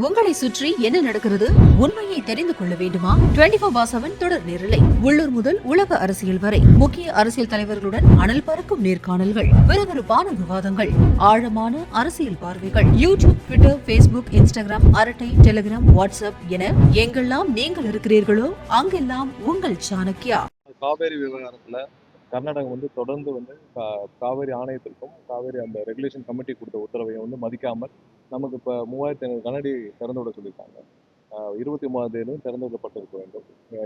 உங்களை சுற்றி என்ன நடக்கிறது? உண்மையை தெரிந்து கொள்ள வேண்டுமா? 24/7 தொடர் நேரலை. உள்ளூர் முதல் உலக அரசியல் வரை முக்கிய அரசியல் தலைவர்களுடன் அனல் பறக்கும் நேர்காணல்கள், விறுவிறுப்பான விவாதங்கள், ஆழமான அரசியல் பார்வைகள். யூடியூப், ட்விட்டர், பேஸ்புக், இன்ஸ்டாகிராம், அரட்டை, டெலிகிராம், வாட்ஸ்அப் என எங்கெல்லாம் நீங்கள் இருக்கிறீர்களோ அங்கெல்லாம் உங்கள் சாணக்கியா. காவேரி விவகாரத்துல கர்நாடகம் தொடர்ந்து காவேரி ஆணையத்திற்கும் காவேரி அந்த ரெகுலேஷன் கமிட்டி கொடுத்த உத்தரவையும் மதிக்காமல் நமக்கு இப்போ 3500 கனஅடி திறந்து விட சொல்லியிருக்காங்க. 23ஆம் தேதியும் திறந்து விடப்பட்டிருக்க வேண்டும்.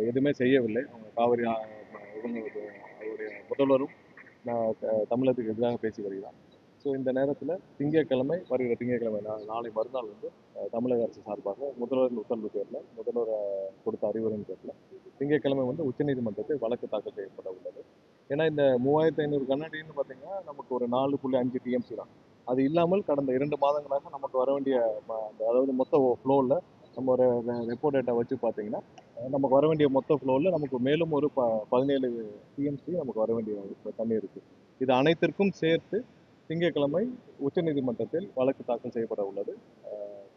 எதுவுமே செய்யவில்லை. அவங்க காவேரி அவருடைய முதல்வரும் தமிழகத்துக்கு எதிராக பேசி வருகிறார். ஸோ இந்த நேரத்தில் வருகிற திங்கட்கிழமை நாளை மறுநாள் தமிழக அரசு சார்பாக முதல்வரின் உத்தரவு பேரில் முதல்வர் கொடுத்த அறிவுரையின் பேரில் திங்கட்கிழமை உச்சநீதிமன்றத்தை வழக்கு தாக்கல் செய்யப்பட உள்ளது. ஏன்னா இந்த 3500 கனஅடின்னு பார்த்தீங்கன்னா நமக்கு ஒரு 4.5 டிஎம்சி தான். அது இல்லாமல் கடந்த 2 மாதங்களாக நமக்கு வர வேண்டிய அதாவது மொத்த ஃப்ளோவில் நம்ம ஒரு ரெப்போ டேட்டா வச்சு பார்த்தீங்கன்னா நமக்கு வர வேண்டிய மொத்த ஃப்ளோவில் நமக்கு மேலும் ஒரு 17 டிஎம்சி நமக்கு வர வேண்டிய தண்ணி இருக்குது. இது அனைத்திற்கும் சேர்த்து திங்கட்கிழமை உச்சநீதிமன்றத்தில் வழக்கு தாக்கல் செய்யப்பட உள்ளது.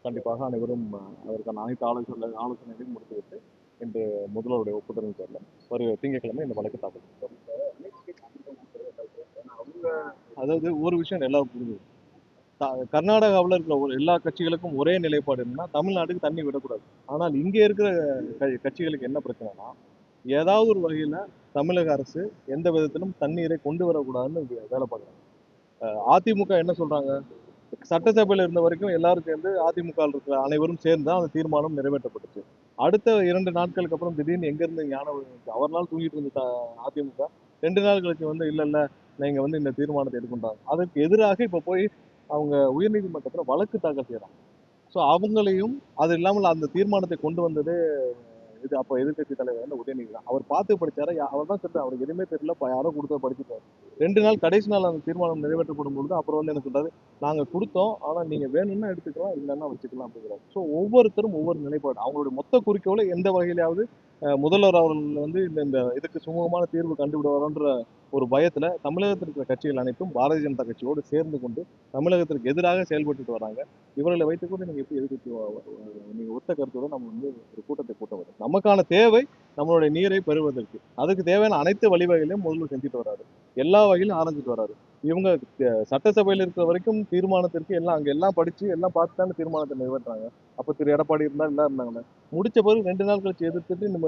கண்டிப்பாக அனைவரும் அதற்கான அனைத்து ஆலோசனைகளையும் முடித்துவிட்டு இன்று முதல்வருடைய ஒப்புதலின் பேரில் வருகிற திங்கட்கிழமை இந்த வழக்கு தாக்கல் செய்யப்படும். அதாவது ஒரு விஷயம் எல்லாரும் புரிஞ்சுது. கர்நாடகாவில் இருக்கிற எல்லா கட்சிகளுக்கும் ஒரே நிலைப்பாடு என்னன்னா தமிழ்நாட்டுக்கு தண்ணி விடக்கூடாது. ஆனால் இங்கே இருக்கிற கட்சிகளுக்கு என்ன பிரச்சனைனா ஏதாவது ஒரு வகையில் தமிழக அரசு எந்த விதத்திலும் தண்ணீரை கொண்டு வரக்கூடாதுன்னு வேலை பார்க்குறாங்க. அதிமுக என்ன சொல்றாங்க? சட்டசபையில் இருந்த வரைக்கும் எல்லாரும் சேர்ந்து அதிமுக இருக்கிற அனைவரும் சேர்ந்து தான் அந்த தீர்மானம் நிறைவேற்றப்பட்டுச்சு. அடுத்த 2 நாட்களுக்கு அப்புறம் திடீர்னு எங்கேருந்து ஞானம் அவர்னால தூங்கிட்டு இருந்த அதிமுக 2 நாள் கழிச்சு இல்ல நீங்க இந்த தீர்மானத்தை எடுக்கின்றாங்க. அதற்கு எதிராக இப்ப போய் அவங்க உயர்நீதிமன்றத்தில் வழக்கு தாக்கல் செய்யறாங்க. ஸோ அவங்களையும் அது இல்லாமல் அந்த தீர்மானத்தை கொண்டு வந்தது இது அப்போ எதிர்கட்சி தலைவர் உதயநிதி தான். அவர் பார்த்து படிச்சாரு. அவர் தான் சொல்றாரு அவருக்கு எதுவுமே தெரியல, யாரோ கொடுத்தா படிச்சுட்டாரு. 2 நாள் கடைசி நாள் அந்த தீர்மானம் நிறைவேற்றப்படும் பொழுது அப்புறம் என்ன சொல்றாரு, நாங்க கொடுத்தோம், ஆனா நீங்க வேணும்னா எடுத்துக்கலாம், இல்லைன்னா வச்சுக்கலாம் அப்படிங்கிறாரு. ஸோ ஒவ்வொருத்தரும் ஒவ்வொரு நிலைப்பாடு. அவங்களுடைய மொத்த குறிக்கோளை எந்த வகையிலாவது முதல்வர் அவர்கள் இந்த இதுக்கு சுமூகமான தீர்வு கண்டுவிடுவாரோன்ற ஒரு பயத்துல தமிழகத்தில் இருக்கிற கட்சிகள் அனைத்தும் பாரதிய ஜனதா கட்சியோடு சேர்ந்து கொண்டு தமிழகத்திற்கு எதிராக செயல்பட்டு வராங்க. இவர்களை வைத்துக்கொண்டு நீங்க எப்படி எதிர்கட்சி நீங்க ஒத்த கருத்தோட நம்ம ஒரு கூட்டத்தை கூட்ட வரும். நமக்கான தேவை நம்மளுடைய நீரை பெறுவதற்கு அதுக்கு தேவையான அனைத்து வழிவகைகளையும் முதல்ல செஞ்சுட்டு வராரு. எல்லா வகையிலும் ஆரம்பிச்சுட்டு வராரு. இவங்க சட்டசபையில் இருக்கிற வரைக்கும் தீர்மானத்திற்கு அங்க எல்லாம் படிச்சு எல்லாம் பார்த்து தானே தீர்மானத்தை நிறைவேற்றாங்க. அப்ப திரு எடப்பாடி இருந்தாங்களே முடிச்ச பிறகு 2 நாள் கழிச்சு எதிர்த்துட்டு நம்ம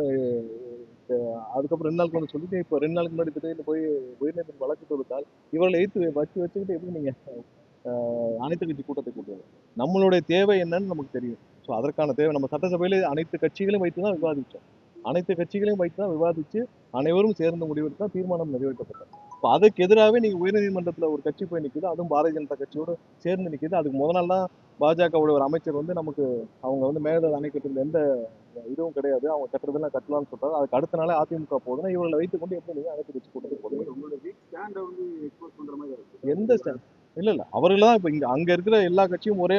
அதுக்கப்புறம் 2 நாளுக்கு சொல்லிட்டு இப்போ 2 நாளுக்கு முன்னாடி திடீர்னு போய் உயர்நீதிமன்றம் வழக்கு தொடுத்தால் இவர்களை வச்சுக்கிட்டு எப்படி நீங்க அனைத்து கட்சி கூட்டத்தை கூட்டுவாங்க? நம்மளுடைய தேவை என்னன்னு நமக்கு தெரியும். ஸோ அதற்கான தேவை நம்ம சட்டசபையில அனைத்து கட்சிகளையும் வைத்து தான் விவாதிச்சோம். அனைத்து கட்சிகளையும் வைத்து தான் விவாதிச்சு அனைவரும் சேர்ந்து முடிவெடுத்து தான் தீர்மானம் நிறைவேற்றப்பட்டது. இப்போ அதுக்கு எதிராகவே நீங்க உயர்நீதிமன்றத்தில் ஒரு கட்சி போய் நிற்குது, அதுவும் பாரதிய ஜனதா கட்சியோடு சேர்ந்து நிற்குது. அதுக்கு முதல் நாள் தான் பாஜகவோட ஒரு அமைச்சர் நமக்கு அவங்க மேகதாது அணை கட்டுறதுல எந்த இதுவும் கிடையாது, அவங்க கட்டுறதெல்லாம் கட்டலாம்னு சொல்றாரு. அதுக்கு அடுத்த நாளே அதிமுக போதுன்னா இவர்களை வைத்துக் கொண்டு எப்படி நீங்க அனைத்து கட்சி கூட்டத்தை போடுங்க? எந்த ஸ்டாண்ட்? இல்ல அவர்கள் தான் இப்ப அங்க இருக்கிற எல்லா கட்சியும் ஒரே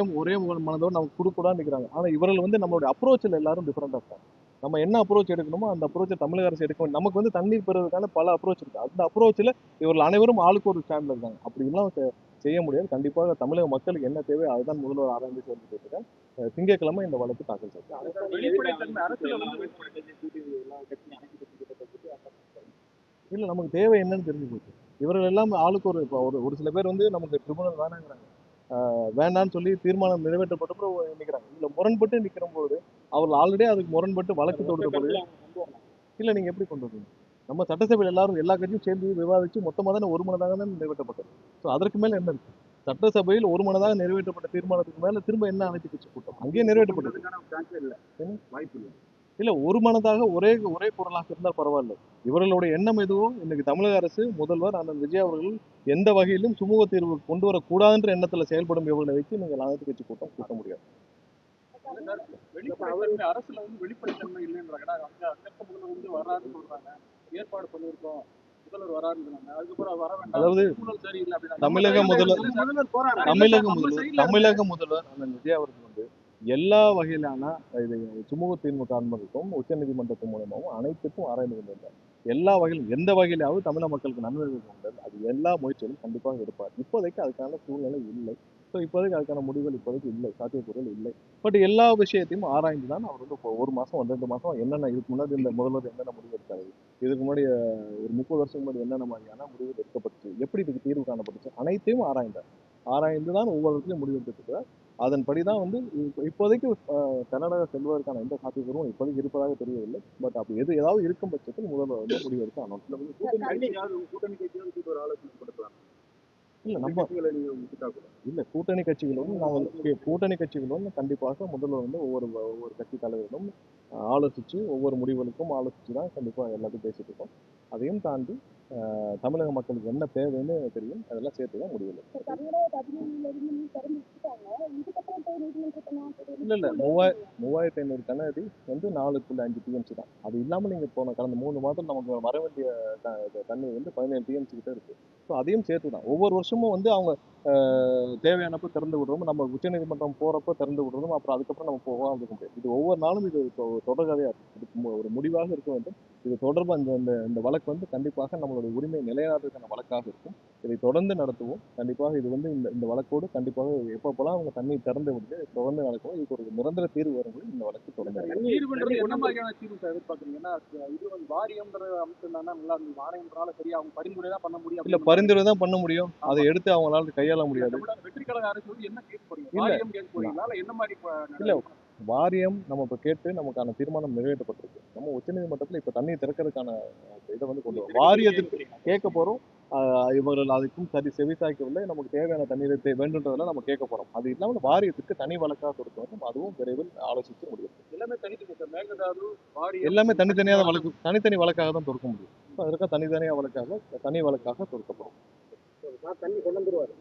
மனதோடு நமக்கு கொடுக்கூடாது நிற்கிறாங்க. ஆனா இவர்கள் நம்மளுடைய அப்ரோச்சில் எல்லாரும் டிஃபரெண்டா இருக்காங்க. நம்ம என்ன அப்ரோச் எடுக்கணுமோ அந்த அப்ரோச்சை தமிழக அரசு எடுக்க வேண்டும். நமக்கு தண்ணீர் பெறுவதற்கான பல அப்ரோச் இருக்கு. அந்த அப்ரோச்சில் இவர்கள் அனைவரும் ஆளுக்கு ஒரு ஸ்டாண்ட்ல இருக்காங்க. அப்படி எல்லாம் செய்ய முடியாது. கண்டிப்பாக தமிழக மக்களுக்கு என்ன தேவை அதுதான் முதல்வர் ஆராய்ந்து செயல்பட்டு இருக்காங்க. திங்கட்கிழமை இந்த வழக்கு தாக்கல் செய்யப்படும். இல்ல நமக்கு தேவை என்னன்னு தெரிஞ்சு போச்சு. இவர்கள் எல்லாம் ஆளுக்கு ஒரு சில பேர் நமக்கு ட்ரிபுனல் வேணாங்கிறாங்க. வேண்டான்னு சொல்லி தீர்மானம் நிறைவேற்றப்பட்ட நிற்கிறாங்க. இதுல முரண்பட்டு நிற்கிற போது அவர்கள் ஆல்ரெடி அதுக்கு முரண்பட்டு வழக்கு தொடுத்த பொழுது இல்ல நீங்க எப்படி கொண்டு வரீங்க? நம்ம சட்டசபையில் எல்லா கட்சியும் சேர்ந்து விவாதிச்சு மொத்தமாக தானே ஒரு மனதாக தானே நிறைவேற்றப்பட்டது. ஸோ அதற்கு மேல என்ன இருக்கு? சட்டசபையில் ஒரு மனதாக நிறைவேற்றப்பட்ட தீர்மானத்துக்கு மேல திரும்ப என்ன அனைத்து கட்சி கூட்டம்? அங்கேயே நிறைவேற்றப்பட்டது. வாய்ப்பு இல்லை. இல்ல ஒரு மனதாக ஒரே குரலாக இருந்தால் பரவாயில்ல. இவர்களுடைய எண்ணம் எதுவும் இன்னைக்கு தமிழக அரசு முதல்வர் அண்ணன் விஜய் அவர்கள் எந்த வகையிலும் சுமூக தீர்வு கொண்டு வரக்கூடாதுன்ற எண்ணத்துல செயல்படும் இவர்களை வைத்து நீங்கள் அனைத்து கட்சி கூட்டம் கூட்ட முடியாது. அரசுல வெளிப்படைத்தன்மை இல்லைன்றாங்க. வராதுன்னு சொல்றாங்க. ஏற்பாடு பண்ணியிருக்கோம், முதல்வர் வராதுன்னு. அதுக்கப்புறம் வர வேண்டாம். அதாவது தமிழக முதல்வர் அண்ணன் விஜய் அவர்கள் எல்லா வகையிலான சுமூக தீர்வு காண்பதற்கும் உச்சநீதிமன்றத்தின் மூலமாகவும் அனைத்துக்கும் ஆராய்ந்து கொண்டிருந்தார். எல்லா வகையிலும் எந்த வகையிலாவது தமிழக மக்களுக்கு நன்மை அது எல்லா முயற்சிகளும் கண்டிப்பாக எடுப்பார். இப்போதைக்கு அதுக்கான சூழ்நிலை இல்லை. ஸோ இப்போதைக்கு அதுக்கான முடிவுகள் இப்போதைக்கு இல்லை, சாத்தியக்கூறுகள் இல்லை. பட் எல்லா விஷயத்தையும் ஆராய்ந்து தான் அவர் வந்து இப்போ 1 மாசம் 2 மாசம் என்னென்ன இதுக்கு முன்னாடி இந்த முதல்வர் என்னென்ன முடிவு எடுத்தாரு, இதுக்கு முன்னாடி ஒரு 30 வருஷத்துக்கு முன்னாடி என்னென்ன மாதிரியான முடிவுகள் எடுக்கப்பட்டுச்சு, எப்படி இதுக்கு தீர்வு காணப்பட்டுச்சு, அனைத்தையும் ஆராய்ந்தார். ஆராய்ந்து தான் ஒவ்வொரு இடத்துலையும் முடிவு எடுத்துருக்கிறார். அதன்படி தான் வந்து இப்போதைக்கு கர்நாடகா செல்வதற்கான எந்த சாத்தியக்கூறும் இப்போதைக்கு இருப்பதாக தெரியவில்லை. பட் அப்படி ஏதாவது இருக்கும் பட்சத்தில் முதல்வர் வந்து முடிவெடுத்து அனௌன்ஸ் பண்ணுவார். கூட்டணி கட்சியாவது கூட்டு ஒரு ஆலோசனை கொடுக்கலாம். இல்ல நம்ம கட்சிகளை நீங்க விட்டுட்டா கூட. இல்ல கூட்டணி கட்சிகளோடு நாங்கள் கூட்டணி கட்சிகளோடு கண்டிப்பாக முதல்வர் வந்து ஒவ்வொரு ஒவ்வொரு கட்சி தலைவரிடம் ஆலோசிச்சு ஒவ்வொரு முடிவுகளுக்கும் ஆலோசிச்சு தான் கண்டிப்பா எல்லாத்தையும் பேசிட்டு இருக்கோம். அதையும் தாண்டி தமிழக மக்களுக்கு என்ன தேவைன்னு தெரியும், அதெல்லாம் சேர்த்து தான் முடிவு எடுக்கும். இல்ல 3500 கனஅடி வந்து 4.5 டிஎம்சி தான். அது இல்லாம நீங்க போன கடந்த 3 மாதம் நமக்கு வர வேண்டிய தண்ணீர் வந்து 17 டிஎம்சி கிட்ட இருக்கு. ஸோ அதையும் சேர்த்து தான் ஒவ்வொரு வருஷமும் வந்து அவங்க தேவையானப்ப திறந்து விடுறோம், நம்ம உச்சநீதிமன்றம் போறப்ப திறந்து விடுறோம், அப்புறம் அதுக்கப்புறம் நம்ம போகாம இருக்க முடியாது. இது ஒவ்வொரு நாளும் இது தொடர்கதையா இருக்கு. இதுக்கு ஒரு முடிவாக இருக்க வேண்டும். இது தொடர்பு இந்த வழக்கு வந்து கண்டிப்பாக நம்மளுடைய உரிமை நிலைநாட்டுவதற்கான வழக்காக இருக்கும். இதை தொடர்ந்து நடத்துவோம். கண்டிப்பாக இது வந்து இந்த வழக்கோடு கண்டிப்பாக எப்பப்போலாம் அவங்க தண்ணீர் திறந்து விட்டு தொடர்ந்து நடக்கும். இதுக்கு ஒரு நிரந்தர தீர்வு வரும்போது இந்த வழக்கு தொடர்ந்து தீர்வுன்றது என்ன மாதிரியான தீர்வு சார் எதிர்பார்க்குறீங்க? ஏன்னா இது வந்து வாரியம்ன்ற அமைப்பு இருந்தா நல்லா இருந்தது. வாரியம்ன்றால சரியா அவங்க பரிந்துரை தான் பண்ண முடியும். இல்ல பரிந்துரை தான் பண்ண முடியும். அதை எடுத்து அவங்களால கையாள முடியாது. வெற்றி கழக அரசு வந்து என்ன கேட்க போறீங்க? இல்ல. வாரியம் கேட்க போறீங்களா? இல்ல என்ன மாதிரி இல்ல வாரியம் நம்ம இப்ப கேட்டு நமக்கான தீர்மானம் நிறைவேற்றப்பட்டிருக்கு. நம்ம உச்சநீதிமன்றத்துல இப்ப தண்ணீர் திறக்கிறதுக்கான இதை வந்து கொண்டு வரோம். வாரியத்துக்கு கேட்க போறோம். இவர்கள் அதுக்கும் சரி செவிசாய்க்கவில்லை. நமக்கு தேவையான தண்ணீரை வேண்டுன்றதெல்லாம் நம்ம கேட்க போறோம். அது இல்லாமல் வாரியத்துக்கு தனி வழக்காக கொடுக்க வேண்டும். அதுவும் விரைவில் ஆலோசித்து முடியும். எல்லாமே தனித்தனி சார். மேகதாது வாரியம் எல்லாமே தனித்தனியாக வழக்கு, தனித்தனி வழக்காக தான் தொடுக்க முடியும். அதற்காக தனித்தனியாக வழக்காக தனி வழக்காக தொடுக்கப்படும். தண்ணி கொண்டு வந்துருவாரு.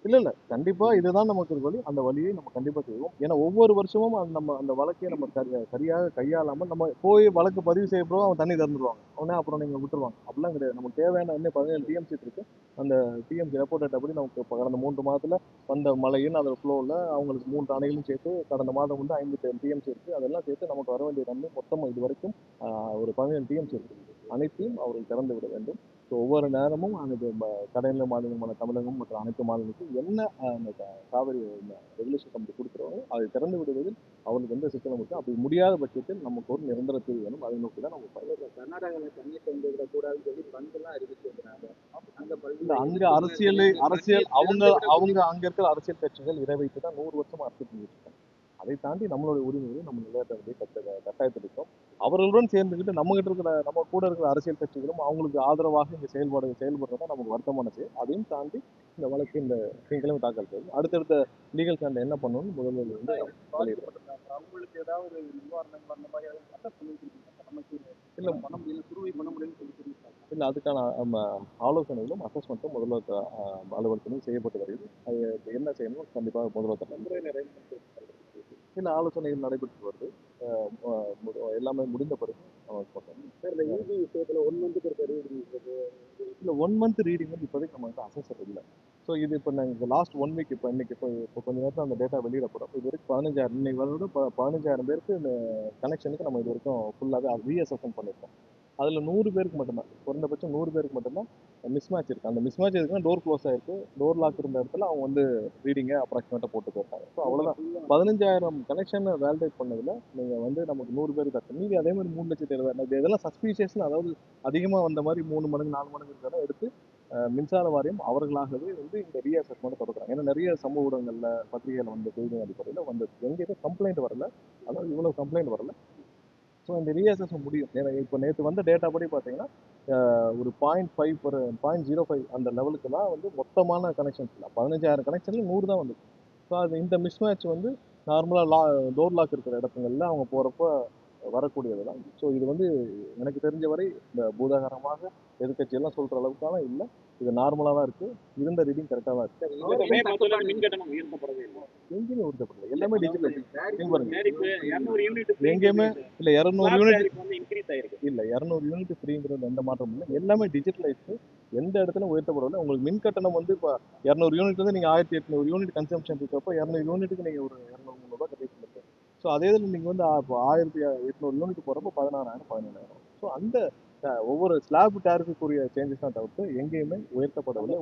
இல்ல கண்டிப்பா இதுதான் நமக்கு ஒரு வழி. அந்த வழியை நம்ம கண்டிப்பா செய்வோம். ஏன்னா ஒவ்வொரு வருஷமும் அந்த வழக்கை நம்ம சரியாக கையாளாம நம்ம போய் வழக்கு பதிவு செய்ய போறோம், அவன் தண்ணி திறந்துருவாங்க. உடனே அப்புறம் நீங்க விட்டுருவாங்க. அப்படிலாம் கிடையாது. நமக்கு தேவையான இன்னும் 17 டிஎம்சி இருக்கு. அந்த டிஎம்சி ரெப்போ டேட்டா படி நமக்கு இப்ப கடந்த 3 மாதத்துல வந்த மழையின் அதோட ஃப்ளோவில் அவங்களுக்கு 3 அணைகளும் சேர்த்து கடந்த மாதம் வந்து 57 டிஎம்சி இருக்கு. அதெல்லாம் சேர்த்து நமக்கு வர வேண்டிய தண்ணி மொத்தமாக இது வரைக்கும் ஒரு 17 டிஎம்சி இருக்கு. அனைத்தையும் அவர்கள் திறந்து விட வேண்டும். ஸோ ஒவ்வொரு நேரமும் அந்த கடைநிலை மாநிலமான தமிழகம் மற்றும் அனைத்து மாநிலங்களுக்கும் என்ன அந்த காவிரி ரெகுலேஷன் கமிட்டி கொடுக்குறோமோ அதை திறந்து விடுவதில் அவங்களுக்கு எந்த சிக்கலும் இருக்கு. அப்படி முடியாத பட்சத்தில் நமக்கு ஒரு நிரந்தர தீர்வு வேணும். அதை நோக்கி தான் நம்ம கர்நாடகாவில் தண்ணீர் கொண்டு விடக்கூடாதுன்னு சொல்லி பந்தெல்லாம் அறிவிச்சிருக்கிறாங்க. அங்க அரசியல் அவங்க அங்க இருக்கிற அரசியல் கட்சிகள் இதை வைத்து தான் 100 வருஷமா அரசியல் பண்ணிட்டு இருக்காங்க. அதை தாண்டி நம்மளுடைய உரிமைகளை நம்ம நிலையாட்ட வேண்டிய கட்டாயத்தில் இருக்கோம். அவர்களுடன் சேர்ந்துக்கிட்டு நம்ம கூட இருக்கிற அரசியல் கட்சிகளும் அவங்களுக்கு ஆதரவாக இந்த செயல்படுறதா நமக்கு வருத்தமான செயல். அதையும் தாண்டி இந்த வழக்கு இந்த திங்கட்கிழமை தாக்கல் செய்யும். அடுத்தடுத்த லீகல் ஸ்டாண்ட் என்ன பண்ணணும்னு முதல்வர் வந்து அவங்களுக்கு ஏதாவது நிவாரணங்கள் அந்த மாதிரி இல்ல பண்ண முடியல, சுருவை பண்ண முடியும்னு சொல்லி சொல்லியிருக்காங்க. இல்ல அதுக்கான ஆலோசனைகளும் அசஸ்மெண்ட்டும் முதல்வர் அலுவலகத்திலும் செய்யப்பட்டு வருகிறது. அது என்ன செய்யணும் கண்டிப்பாக முதல்வர் இல்ல ஆலோசனைகள் நடைபெற்று வருது. எல்லாமே முடிந்த பிறகு இல்ல 1 மந்த் ரீடிங் வந்து இப்போதைக்கு நம்ம வந்து அசஸர் இல்லை. ஸோ இது இப்போ நாங்கள் லாஸ்ட் 1 வீக் இப்போ கொஞ்ச நேரத்தில் அந்த டேட்டா வெளியிடப்படும். இது வரைக்கும் 15,000 இன்னைக்கு வரோட 15,000 பேருக்கு இந்த கனெக்ஷனுக்கு நம்ம இது வரைக்கும் ஃபுல்லாகவே ரீஅசஸ்மெண்ட் பண்ணியிருக்கோம். அதில் 100 பேருக்கு மட்டும்தான், குறைந்தபட்சம் 100 பேருக்கு மட்டும்தான் மிஸ்மேட்ச் இருக்குது. அந்த மிஸ்மேட்ச் எதுக்குன்னா டோர் க்ளோஸ் ஆயிருக்கு, டோர் லாக் இருந்த இடத்துல அவங்க வந்து ரீடிங்கை அப்ராக்சிமேட்டாக போட்டு போயிருக்காங்க. ஸோ அவ்வளோதான். 15,000 கனெக்ஷனை வேலிடேட் பண்ணதில் நீங்கள் வந்து நமக்கு 100 பேருக்கு தரணும். மீதி அதே மாதிரி 3,70,000 இதெல்லாம் சஸ்பீஷியஸ்னு, அதாவது அதிகமாக வந்த மாதிரி 3 மடங்கு 4 மடங்கு இருக்கிறத எடுத்து மின்சார வாரியம் அவர்களாகவே வந்து இந்த ரீஅசஸ்மெண்ட் தொடங்குறாங்க. ஏன்னா நிறைய சமூக ஊடகங்களில் பத்திரிகைகள் வந்து செய்தி அடிப்படையில் வந்து எங்கேயுமே கம்ப்ளைண்ட் வரல, அதாவது இவ்வளோ கம்ப்ளைண்ட் வரல. ஸோ இந்த ரீஅசஸ்மெண்ட் முடியும். இப்போ நேற்று வந்த டேட்டா படி பார்த்தீங்கன்னா ஒரு 0.05 அந்த லெவலுக்கு தான் வந்து மொத்தமான கனெக்ஷன்ஸ் இல்லை. 15,000 கனெக்ஷனில் 100 தான் வந்து. ஸோ அது இந்த மிஸ்மேட்ச் வந்து நார்மலாக டோர் லாக் இருக்கிற இடத்துங்களில் அவங்க போகிறப்ப வரக்கூடியது தான். ஸோ இது வந்து எனக்கு தெரிஞ்ச வரை இந்த பூதாகரமாக எதிர்கட்சியெல்லாம் சொல்கிற அளவுக்கான இல்லை. இது நார்மலாக தான் இருக்குது. இருந்த ரீடிங் கரெக்டாக தான் இருக்குது. மின்கட்டணம் உயர்த்தப்படவே இல்லை. எங்கேயுமே உறுத்தப்படல. எல்லாமே டிஜிட்டல். எங்கேயுமே இல்லை 200 யூனிட் இல்லை 200 யூனிட் ஃப்ரீங்கிறது எந்த மாற்றமும் இல்லை. எல்லாமே டிஜிட்டலைஸ்டு. எந்த இடத்துல உயர்த்தப்படவில்லை. உங்களுக்கு மின் கட்டணம் வந்து இப்போ 200 யூனிட் வந்து நீங்கள் 1800 யூனிட் கன்சம்ஷன் இருக்கப்போ 200 யூனிட்டுக்கு நீங்கள் ஒரு 200-300 கட்டிட்டு இருக்கீங்க. ஸோ அதே இதில் நீங்கள் வந்து இப்போ 1800 யூனிட் போகிறப்போ 16,000 17,000. ஸோ அந்த ஒவ்வொரு ஸ்லாப் டேரிஃபுக்குரிய சேஞ்சஸ் தான் தவிர்த்து எங்கேயுமே உயர்த்தப்படவில்லை.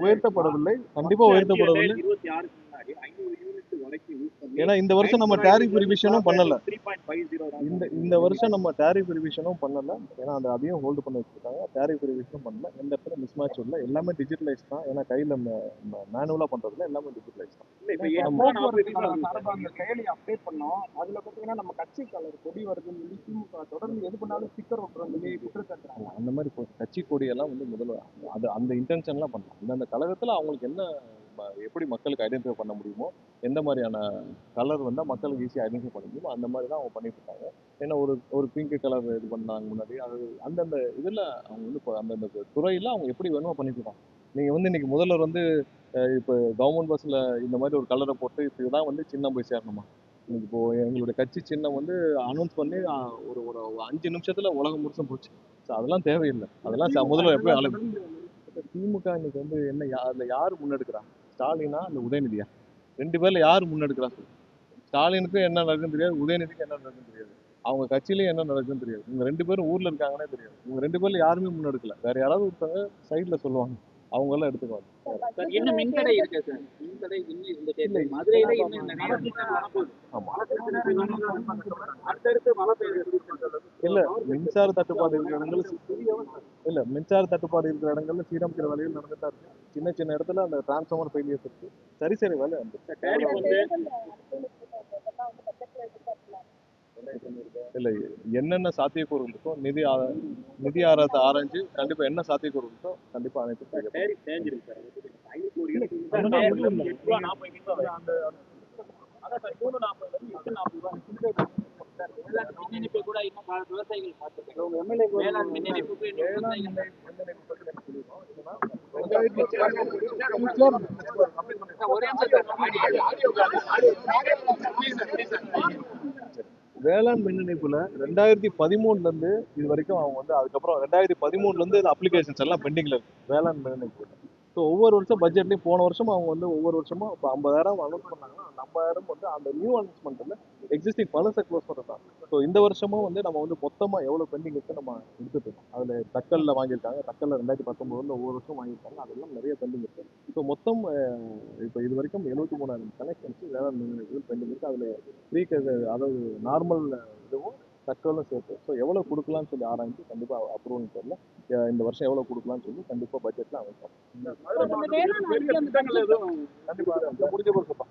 உயர்த்தப்படவில்லை, கண்டிப்பா உயர்த்தப்படவில்லை. 26க்கு முன்னாடி 500 யூனிட் வரைக்கும் யூஸ் பண்ணி ஏன்னா இந்த வருஷம் நம்ம டேரிஃப் ரிவிஷனும் பண்ணல. 3.50 தான். இந்த வருஷம் நம்ம டேரிஃப் ரிவிஷனும் பண்ணல. ஏன்னா அதையும் ஹோல்டு பண்ணி வச்சிருக்காங்க. டேரிஃப் ரிவிஷனும் பண்ணல. எந்த இடத்துல மிஸ்மேட்ச் இல்லை. எல்லாமே டிஜிட்டலைஸ் தான். ஏன்னா கையில மேனுவலா பண்றதுல எல்லாமே டிஜிட்டலைஸ் தான். இல்ல இப்ப போக்குவரத்து கழகம் சார்பா அந்த செயலியை அப்டேட் பண்ணோம். அதுல பாத்தீங்கன்னா நம்ம கட்சி கலர் கொடி வருதுன்னு சொல்லி திமுக தொடர்ந்து எது பண்ணாலும் ஸ்டிக்கர் ஒட்டுறோம் சொல்லி குற்றச்சாட்டுறாங்க. அந்த மாதிரி கட்சி கொடியெல்லாம் வந்து முதல்ல அது அந்த இன்டென்ஷன்லாம் பண்ணலாம். அந்த கழகத்துல அவங்களுக்கு என்ன எப்படி மக்களுக்கு ஐடென்டிஃபை பண்ண முடியுமோ, எந்த மாதிரியான கலர் வந்தால் மக்களுக்கு ஈஸியாக ஐடென்டிஃபை பண்ண முடியுமோ அந்த மாதிரி தான் அவங்க பண்ணிட்டு இருக்காங்க. ஏன்னா ஒரு பிங்க் கலர் இது பண்ணாங்க முன்னாடி. அது அந்தந்த இதில் அவங்க வந்து இப்போ அந்தந்த துறையில் அவங்க எப்படி வேணுமோ பண்ணிட்டு இருக்காங்க. நீங்கள் வந்து இன்னைக்கு முதல்வர் வந்து இப்போ கவர்மெண்ட் பஸ்ஸில் இந்த மாதிரி ஒரு கலரை போட்டு இப்போ இதுதான் வந்து சின்னம் போய் சேரணுமா? இன்னைக்கு இப்போ எங்களுடைய கட்சி சின்னம் வந்து அனௌன்ஸ் பண்ணி ஒரு ஒரு 5 நிமிஷத்துல உலகம் முழுசும் போச்சு. ஸோ அதெல்லாம் தேவையில்லை. அதெல்லாம் முதல்வர் எப்பயும் ஆளுங்க. திமுக இன்னைக்கு வந்து என்ன அதில் யார் முன்னெடுக்கிறா? ஸ்டாலினா இல்லை உதயநிதியா? 2 பேர்ல யார் முன்னெடுக்கிறா? ஸ்டாலினுக்கும் என்ன நடக்குன்னு தெரியாது, உதயநிதிக்கும் என்ன நடக்குன்னு தெரியாது, அவங்க கட்சியிலயும் என்ன நடக்குன்னு தெரியாது. இவங்க 2 பேரும் ஊர்ல இருக்காங்கன்னே தெரியாது. இவங்க 2 பேர்ல யாருமே முன்னெடுக்கல. வேற யாராவது ஒருத்தவங்க சைட்ல சொல்லுவாங்க, அவங்க எல்லாம் எடுத்துக்குவாங்க. சார் என்ன மின்தடை இருக்கு சார்? மின்தடை இன்னும் இருந்துட்டே இருக்கு. மதுரையில இன்னும் நிறைய மின்தடை வரப்போகுது. அடுத்தடுத்து மழை பெய்யுது. இல்ல மின்சார தட்டுப்பாடு இருக்கிற இடங்கள்ல மின்சார தட்டுப்பாடு இருக்கிற இடங்கள்ல சீரமைக்கிற வேலைகள் நடந்துட்டா இருக்கு. சின்ன சின்ன இடத்துல அந்த டிரான்ஸ்ஃபார்மர் ஃபெயிலியர்ஸ் இருக்கு. சரி சரி வேலை வந்து இல்ல என்னென்ன சாத்தியக்கூறு இருக்கோ நிதி ஆராய்ஞ்சு கண்டிப்பா என்ன சாத்தியக்கூறு இருக்கோ கண்டிப்பா அனைத்து கூட இன்னும் விவசாயிகள் பார்த்துருக்காங்க. வேளாண் மின் இணைப்புக்கு வேளாண் மின் இணைப்புல 2013ல இருந்து இது வரைக்கும் அவங்க வந்து அதுக்கப்புறம் 2013ல இருந்து அப்ளிகேஷன்ஸ் எல்லாம் பெண்டிங்ல இருக்கு வேளாண் மின் இணைப்பு. ஸோ ஒவ்வொரு வருஷம் பட்ஜெட்லையும் போன வருஷம் அவங்க வந்து ஒவ்வொரு வருஷமும் இப்போ 50,000 அனௌன்ஸ் பண்ணாங்கன்னா அந்த 50,000 வந்து அந்த நியூ அனௌன்ஸ்மெண்ட்ல எக்ஸிஸ்டிங் பலசை க்ளோஸ் பண்ணுறதா. ஸோ இந்த வருஷமும் வந்து நம்ம வந்து மொத்தமாக எவ்வளோ பெண்டிங் இருக்கு நம்ம எடுத்துட்டு இருக்கோம். அதில் தக்கல்ல வாங்கியிருக்காங்க, தக்கல்ல 2019 ஒவ்வொரு வருஷம் வாங்கியிருக்காங்க, அதெல்லாம் நிறைய பெண்டிங் இருக்கு. ஸோ மொத்தம் இப்போ இது வரைக்கும் 73,000 கனெக்ஷன்ஸ் வேளாண் மின் இணைப்புகள் பெண்டிங் இருக்கு. அதில் அதாவது நார்மல் இதுவும் தக்கலும் சேர்த்து. ஸோ எவ்வளோ கொடுக்கலாம்னு சொல்லி ஆராய்ஞ்சு கண்டிப்பாக அப்ரூவல் தெரியல. இந்த வருஷம் எவ்வளோ கொடுக்கலாம்னு சொல்லி கண்டிப்பாக பட்ஜெட்டில் அமைப்போம். கண்டிப்பாக முடிஞ்ச பொறுப்புப்பா.